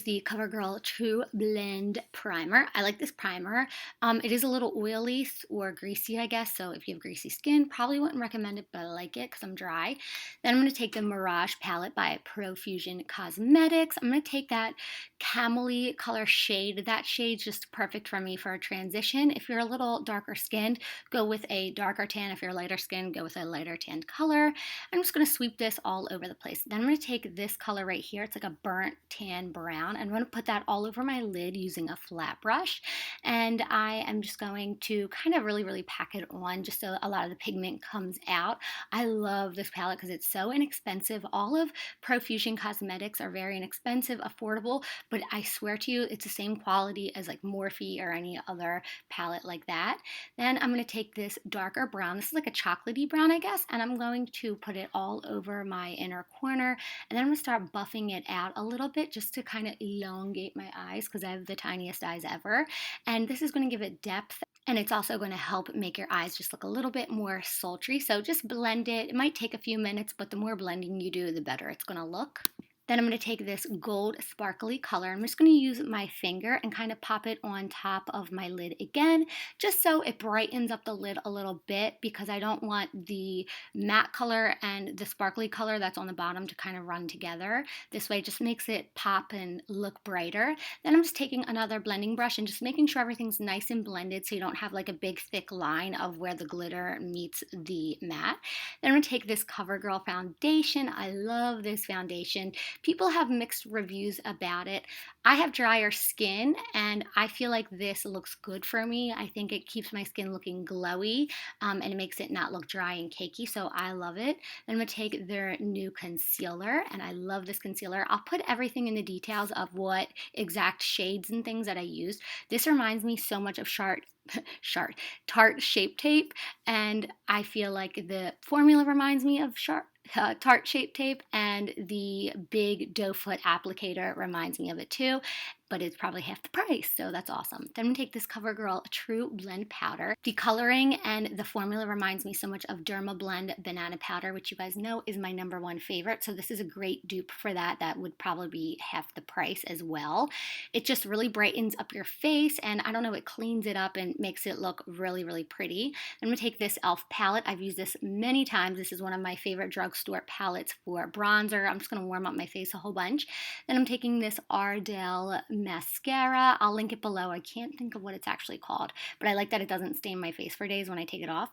use the CoverGirl True Blend Primer. I like this primer. It is a little oily or greasy, I guess, so if you have greasy skin, probably wouldn't recommend it, but I like it because I'm dry. Then I'm going to take the Mirage palette by Profusion Cosmetics. I'm going to take that camely color shade. That shade's just perfect for me for a transition. If you're a little darker skinned, go with a darker tan. If you're lighter skinned, go with a lighter tan color. I'm just going to sweep this all over the place. Then I'm going to take this color right here. It's like a burnt tan brown. I'm going to put that all over my lid using a flat brush. And I am just going to kind of really pack it on just so a lot of the pigment comes out. I love this palette because it's so inexpensive. All of Profusion Cosmetics are very inexpensive, affordable, but I swear to you, it's the same quality as like Morphe or any other palette like that. Then I'm going to take this darker brown. This is like a chocolatey brown, I guess, and I'm going to put it all over my inner corner. And then I'm going to start buffing it out a little bit just to kind of elongate my eyes because I have the tiniest eyes ever. And this is going to give it depth. And it's also going to help make your eyes just look a little bit more sultry. So just blend it. It might take a few minutes, but the more blending you do, the better it's going to look. Then I'm going to take this gold sparkly color. I'm just going to use my finger and kind of pop it on top of my lid again, just so it brightens up the lid a little bit because I don't want the matte color and the sparkly color that's on the bottom to kind of run together. This way it just makes it pop and look brighter. Then I'm just taking another blending brush and just making sure everything's nice and blended so you don't have like a big thick line of where the glitter meets the matte. Then I'm going to take this CoverGirl foundation. I love this foundation. People have mixed reviews about it. I have drier skin and I feel like this looks good for me. I think it keeps my skin looking glowy and it makes it not look dry and cakey, so I love it. Then I'm going to take their new concealer, and I love this concealer. I'll put everything in the details of what exact shades and things that I used. This reminds me so much of Tarte Shape Tape, and I feel like the formula reminds me of Tarte Shape Tape, and the big doe foot applicator reminds me of it too, but it's probably half the price, so that's awesome. Then I'm going to take this CoverGirl True Blend Powder. The coloring and the formula reminds me so much of Derma Blend Banana Powder, which you guys know is my #1 favorite, so this is a great dupe for that. That would probably be half the price as well. It just really brightens up your face, and I don't know, it cleans it up and makes it look really pretty. I'm going to take this e.l.f. palette. I've used this many times. This is one of my favorite drugstore palettes for bronzer. I'm just going to warm up my face a whole bunch. Then I'm taking this Ardell mascara. I'll link it below. I can't think of what it's actually called, but I like that it doesn't stain my face for days when I take it off.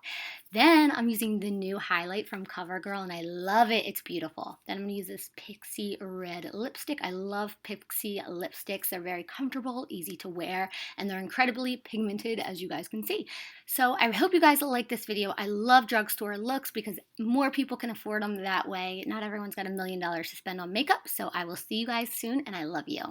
Then I'm using the new highlight from CoverGirl, and I love it. It's beautiful. Then I'm going to use this Pixie Red lipstick. I love Pixie lipsticks. They're very comfortable, easy to wear, and they're incredibly pigmented, as you guys can see. So I hope you guys will like this video. I love drugstore looks because more people can afford them that way. Not everyone's got $1 million to spend on makeup, so I will see you guys soon, and I love you.